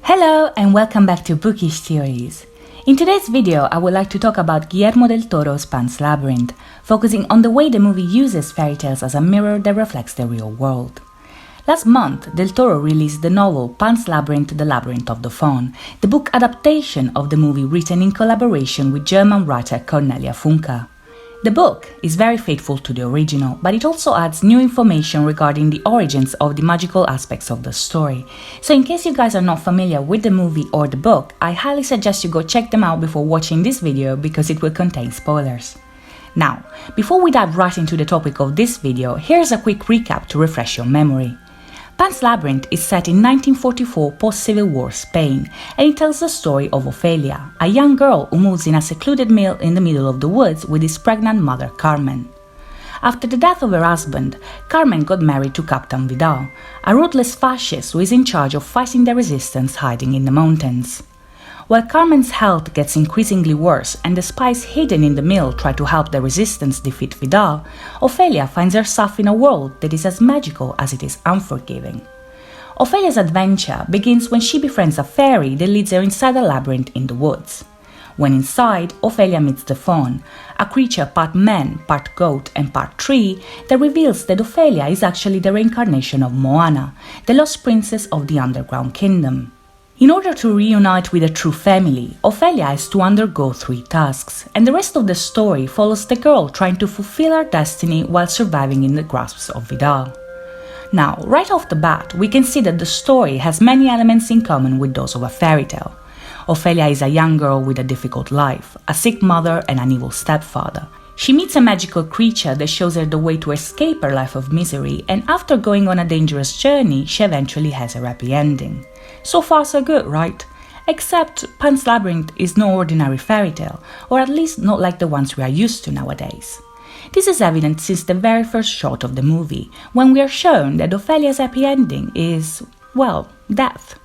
Hello and welcome back to Bookish Theories. In today's video, I would like to talk about Guillermo del Toro's Pan's Labyrinth, focusing on the way the movie uses fairy tales as a mirror that reflects the real world. Last month, Del Toro released the novel Pans Labyrinth the Labyrinth of the FAUN, the book adaptation of the movie written in collaboration with German writer Cornelia Funke. The book is very faithful to the original, but it also adds new information regarding the origins of the magical aspects of the story. So in case you guys are not familiar with the movie or the book, I highly suggest you go check them out before watching this video because it will contain spoilers. Now, before we dive right into the topic of this video, here's a quick recap to refresh your memory. Pan's Labyrinth is set in 1944 post-Civil War Spain, and it tells the story of Ophelia, a young girl who moves in a secluded mill in the middle of the woods with his pregnant mother Carmen. After the death of her husband, Carmen got married to Captain Vidal, a ruthless fascist who is in charge of fighting the resistance hiding in the mountains. While Carmen's health gets increasingly worse and the spies hidden in the mill try to help the resistance defeat Vidal, Ophelia finds herself in a world that is as magical as it is unforgiving. Ophelia's adventure begins when she befriends a fairy that leads her inside a labyrinth in the woods. When inside, Ophelia meets the FAUN, a creature part man, part goat and part tree that reveals that Ophelia is actually the reincarnation of Moana, the lost princess of the underground kingdom. In order to reunite with a true family, Ophelia has to undergo 3 tasks, and the rest of the story follows the girl trying to fulfill her destiny while surviving in the grasp of Vidal. Now, right off the bat, we can see that the story has many elements in common with those of a fairy tale. Ophelia is a young girl with a difficult life, a sick mother and an evil stepfather. She meets a magical creature that shows her the way to escape her life of misery, and after going on a dangerous journey, she eventually has a happy ending. So far so good, right? Except Pan's Labyrinth is no ordinary fairy tale, or at least not like the ones we are used to nowadays. This is evident since the very first shot of the movie, when we are shown that Ophelia's happy ending is, well, death.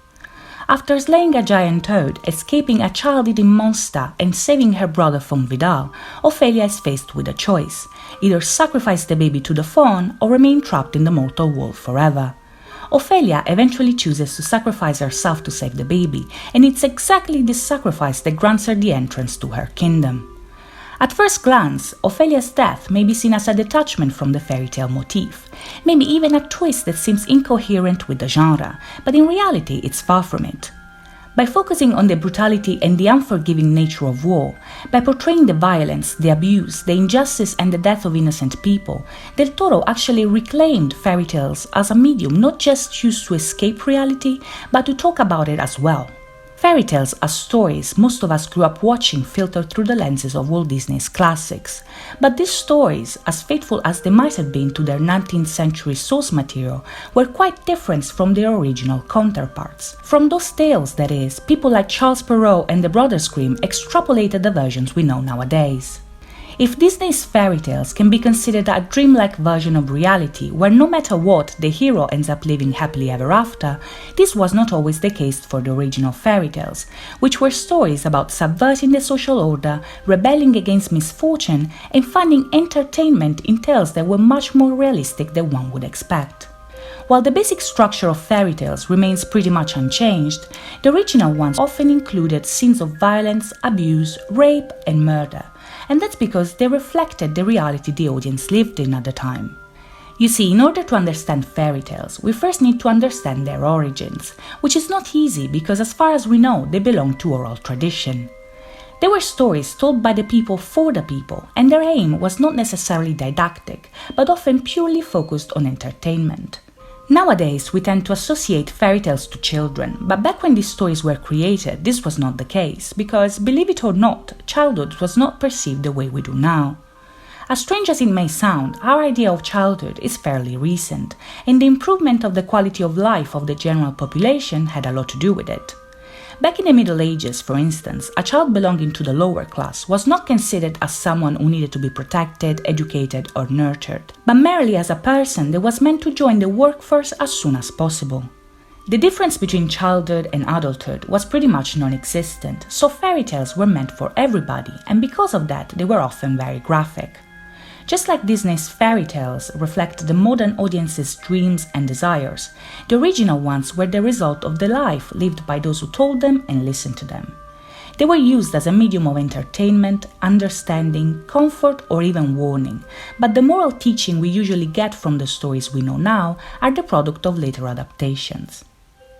After slaying a giant toad, escaping a child-eating monster and saving her brother from Vidal, Ophelia is faced with a choice: either sacrifice the baby to the FAUN or remain trapped in the mortal world forever. Ophelia eventually chooses to sacrifice herself to save the baby, and it's exactly this sacrifice that grants her the entrance to her kingdom. At first glance, Ophelia's death may be seen as a detachment from the fairy tale motif, maybe even a twist that seems incoherent with the genre, but in reality it's far from it. By focusing on the brutality and the unforgiving nature of war, by portraying the violence, the abuse, the injustice and the death of innocent people, Del Toro actually reclaimed fairy tales as a medium not just used to escape reality, but to talk about it as well. Fairy tales are stories most of us grew up watching filtered through the lenses of Walt Disney's classics, but these stories, as faithful as they might have been to their 19th century source material, were quite different from their original counterparts. From those tales, that is, people like Charles Perrault and the Brothers Grimm extrapolated the versions we know nowadays. If Disney's fairy tales can be considered a dreamlike version of reality where no matter what the hero ends up living happily ever after, this was not always the case for the original fairy tales, which were stories about subverting the social order, rebelling against misfortune, and finding entertainment in tales that were much more realistic than one would expect. While the basic structure of fairy tales remains pretty much unchanged, the original ones often included scenes of violence, abuse, rape, and murder. And that's because they reflected the reality the audience lived in at the time. You see, in order to understand fairy tales, we first need to understand their origins, which is not easy because as far as we know, they belong to oral tradition. They were stories told by the people for the people, and their aim was not necessarily didactic, but often purely focused on entertainment. Nowadays, we tend to associate fairy tales to children, but back when these stories were created, this was not the case, because, believe it or not, childhood was not perceived the way we do now. As strange as it may sound, our idea of childhood is fairly recent, and the improvement of the quality of life of the general population had a lot to do with it. Back in the Middle Ages, for instance, a child belonging to the lower class was not considered as someone who needed to be protected, educated or nurtured, but merely as a person that was meant to join the workforce as soon as possible. The difference between childhood and adulthood was pretty much non-existent, so fairy tales were meant for everybody, and because of that they were often very graphic. Just like Disney's fairy tales reflect the modern audience's dreams and desires, the original ones were the result of the life lived by those who told them and listened to them. They were used as a medium of entertainment, understanding, comfort, or even warning, but the moral teaching we usually get from the stories we know now are the product of later adaptations.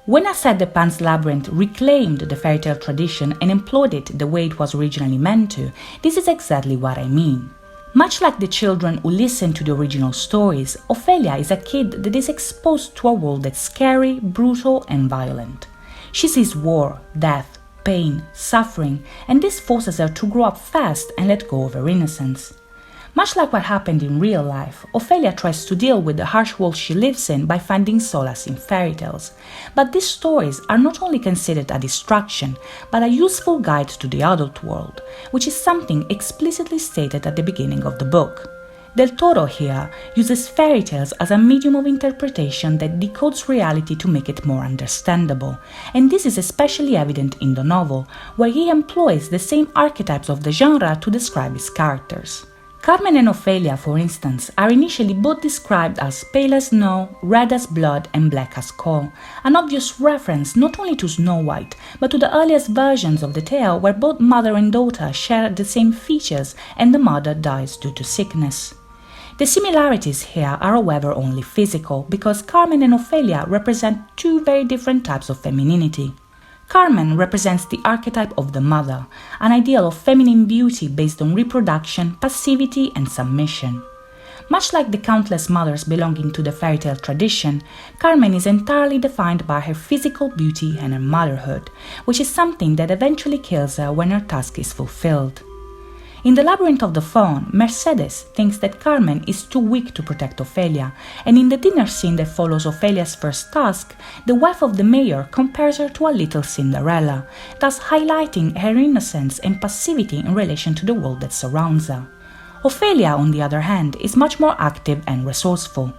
When I said the Pans Labyrinth reclaimed the fairy tale tradition and employed it the way it was originally meant to, this is exactly what I mean. Much like the children who listen to the original stories, Ophelia is a kid that is exposed to a world that's scary, brutal, and violent. She sees war, death, pain, suffering, and this forces her to grow up fast and let go of her innocence. Much like what happened in real life, Ophelia tries to deal with the harsh world she lives in by finding solace in fairy tales. But these stories are not only considered a distraction, but a useful guide to the adult world, which is something explicitly stated at the beginning of the book. Del Toro here uses fairy tales as a medium of interpretation that decodes reality to make it more understandable, and this is especially evident in the novel, where he employs the same archetypes of the genre to describe his characters. Carmen and Ophelia, for instance, are initially both described as pale as snow, red as blood, and black as coal, an obvious reference not only to Snow White, but to the earliest versions of the tale where both mother and daughter share the same features and the mother dies due to sickness. The similarities here are however only physical, because Carmen and Ophelia represent two very different types of femininity. Carmen represents the archetype of the mother, an ideal of feminine beauty based on reproduction, passivity, and submission. Much like the countless mothers belonging to the fairy tale tradition, Carmen is entirely defined by her physical beauty and her motherhood, which is something that eventually kills her when her task is fulfilled. In the Labyrinth of the Faun, Mercedes thinks that Carmen is too weak to protect Ophelia, and in the dinner scene that follows Ophelia's first task, the wife of the mayor compares her to a little Cinderella, thus highlighting her innocence and passivity in relation to the world that surrounds her. Ophelia, on the other hand, is much more active and resourceful.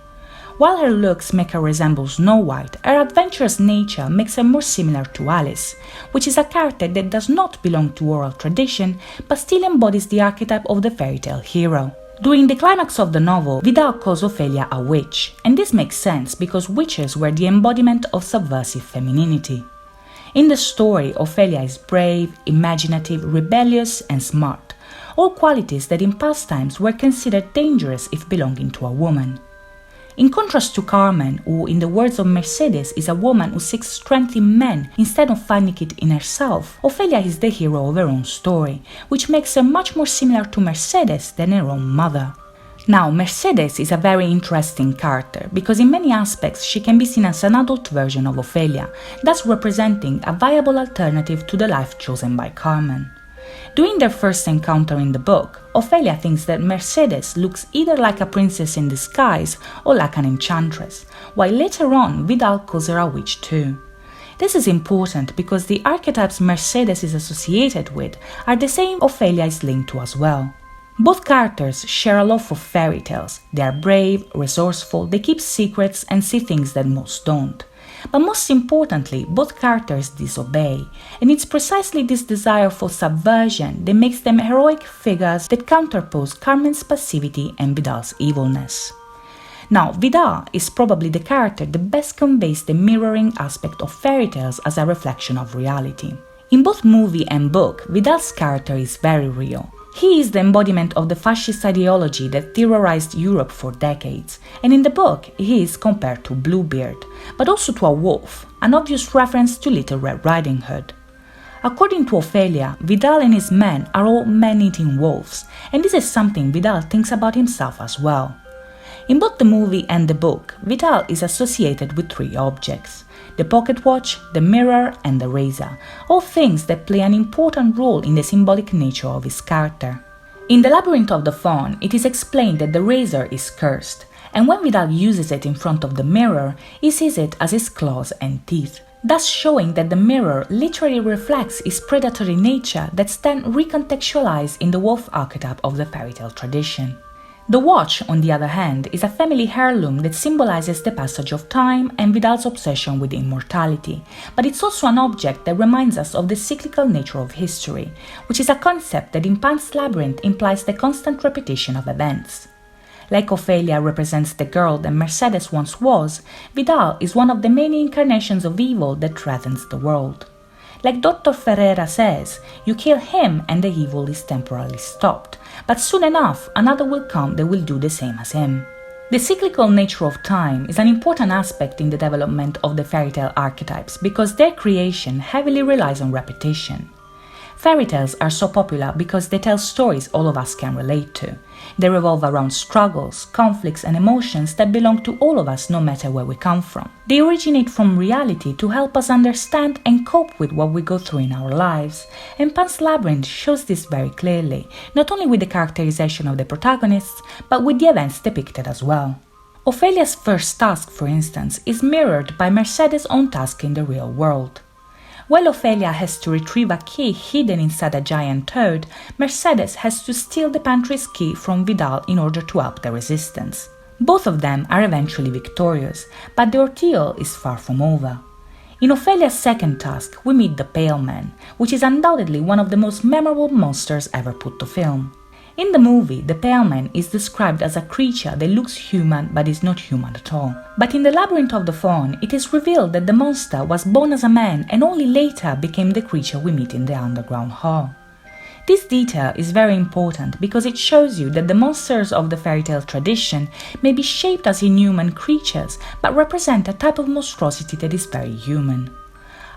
While her looks make her resemble Snow White, her adventurous nature makes her more similar to Alice, which is a character that does not belong to oral tradition, but still embodies the archetype of the fairy tale hero. During the climax of the novel, Vidal calls Ophelia a witch, and this makes sense because witches were the embodiment of subversive femininity. In the story, Ophelia is brave, imaginative, rebellious, and smart, all qualities that in past times were considered dangerous if belonging to a woman. In contrast to Carmen, who, in the words of Mercedes, is a woman who seeks strength in men instead of finding it in herself, Ophelia is the hero of her own story, which makes her much more similar to Mercedes than her own mother. Now, Mercedes is a very interesting character, because in many aspects she can be seen as an adult version of Ophelia, thus representing a viable alternative to the life chosen by Carmen. During their first encounter in the book, Ophelia thinks that Mercedes looks either like a princess in disguise or like an enchantress, while later on Vidal calls her a witch too. This is important because the archetypes Mercedes is associated with are the same Ophelia is linked to as well. Both characters share a love for fairy tales. They are brave, resourceful, they keep secrets and see things that most don't. But most importantly, both characters disobey, and it's precisely this desire for subversion that makes them heroic figures that counterpose Carmen's passivity and Vidal's evilness. Now, Vidal is probably the character that best conveys the mirroring aspect of fairy tales as a reflection of reality. In both movie and book, Vidal's character is very real. He is the embodiment of the fascist ideology that terrorized Europe for decades, and in the book he is compared to Bluebeard, but also to a wolf, an obvious reference to Little Red Riding Hood. According to Ophelia, Vidal and his men are all man-eating wolves, and this is something Vidal thinks about himself as well. In both the movie and the book, Vidal is associated with three objects: the pocket watch, the mirror, and the razor, all things that play an important role in the symbolic nature of his character. In the Labyrinth of the Faun, it is explained that the razor is cursed, and when Vidal uses it in front of the mirror, he sees it as his claws and teeth, thus showing that the mirror literally reflects his predatory nature that's then recontextualized in the wolf archetype of the fairy tale tradition. The watch, on the other hand, is a family heirloom that symbolizes the passage of time and Vidal's obsession with immortality, but it's also an object that reminds us of the cyclical nature of history, which is a concept that in Pan's Labyrinth implies the constant repetition of events. Like Ophelia represents the girl that Mercedes once was, Vidal is one of the many incarnations of evil that threatens the world. Like Dr. Ferreira says, you kill him and the evil is temporarily stopped, but soon enough another will come that will do the same as him. The cyclical nature of time is an important aspect in the development of the fairy tale archetypes because their creation heavily relies on repetition. Fairy tales are so popular because they tell stories all of us can relate to. They revolve around struggles, conflicts and emotions that belong to all of us no matter where we come from. They originate from reality to help us understand and cope with what we go through in our lives. And Pans Labyrinth shows this very clearly, not only with the characterization of the protagonists, but with the events depicted as well. Ophelia's first task, for instance, is mirrored by Mercedes' own task in the real world. While Ophelia has to retrieve a key hidden inside a giant toad, Mercedes has to steal the pantry's key from Vidal in order to help the resistance. Both of them are eventually victorious, but the ordeal is far from over. In Ophelia's second task, we meet the Pale Man, which is undoubtedly one of the most memorable monsters ever put to film. In the movie, the Pale Man is described as a creature that looks human but is not human at all. But in the Labyrinth of the FAUN, it is revealed that the monster was born as a man and only later became the creature we meet in the underground hall. This detail is very important because it shows you that the monsters of the fairy tale tradition may be shaped as inhuman creatures but represent a type of monstrosity that is very human.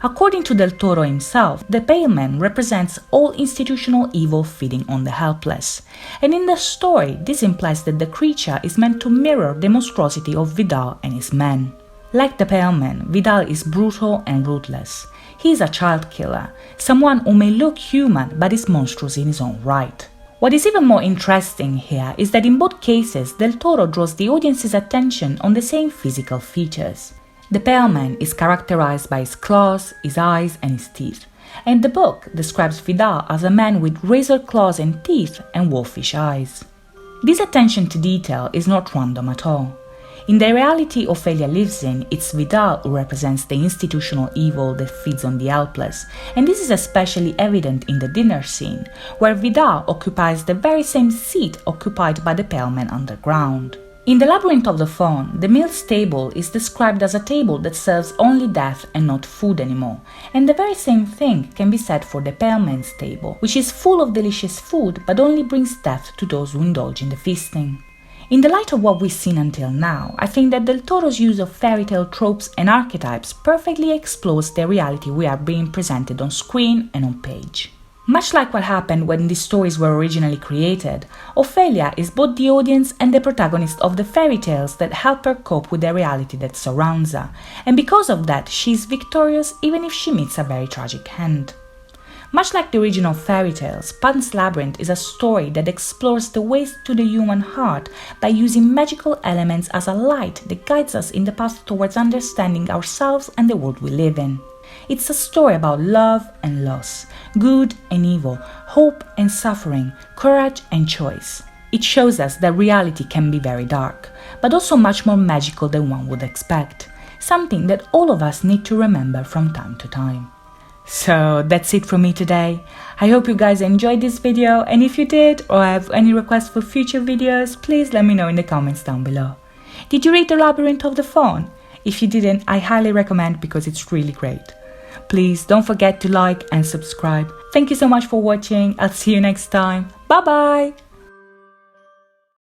According to Del Toro himself, the Pale Man represents all institutional evil feeding on the helpless. And in the story, this implies that the creature is meant to mirror the monstrosity of Vidal and his men. Like the Pale Man, Vidal is brutal and ruthless. He is a child killer, someone who may look human but is monstrous in his own right. What is even more interesting here is that in both cases, Del Toro draws the audience's attention on the same physical features. The Pale Man is characterized by his claws, his eyes and his teeth, and the book describes Vidal as a man with razor claws and teeth and wolfish eyes. This attention to detail is not random at all. In the reality Ophelia lives in, it's Vidal who represents the institutional evil that feeds on the helpless, and this is especially evident in the dinner scene, where Vidal occupies the very same seat occupied by the Pale Man underground. In the Labyrinth of the FAUN, the meal's table is described as a table that serves only death and not food anymore, and the very same thing can be said for the Pale Man's table, which is full of delicious food but only brings death to those who indulge in the feasting. In the light of what we've seen until now, I think that Del Toro's use of fairy tale tropes and archetypes perfectly explores the reality we are being presented on screen and on page. Much like what happened when these stories were originally created, Ophelia is both the audience and the protagonist of the fairy tales that help her cope with the reality that surrounds her, and because of that she is victorious even if she meets a very tragic end. Much like the original fairy tales, Pans Labyrinth is a story that explores the ways to the human heart by using magical elements as a light that guides us in the path towards understanding ourselves and the world we live in. It's a story about love and loss, good and evil, hope and suffering, courage and choice. It shows us that reality can be very dark, but also much more magical than one would expect, something that all of us need to remember from time to time. So that's it from me today. I hope you guys enjoyed this video, and if you did or have any requests for future videos, please let me know in the comments down below. Did you read The Labyrinth of the FAUN? If you didn't, I highly recommend because it's really great. Please don't forget to like and subscribe. Thank you so much for watching. I'll see you next time. Bye bye!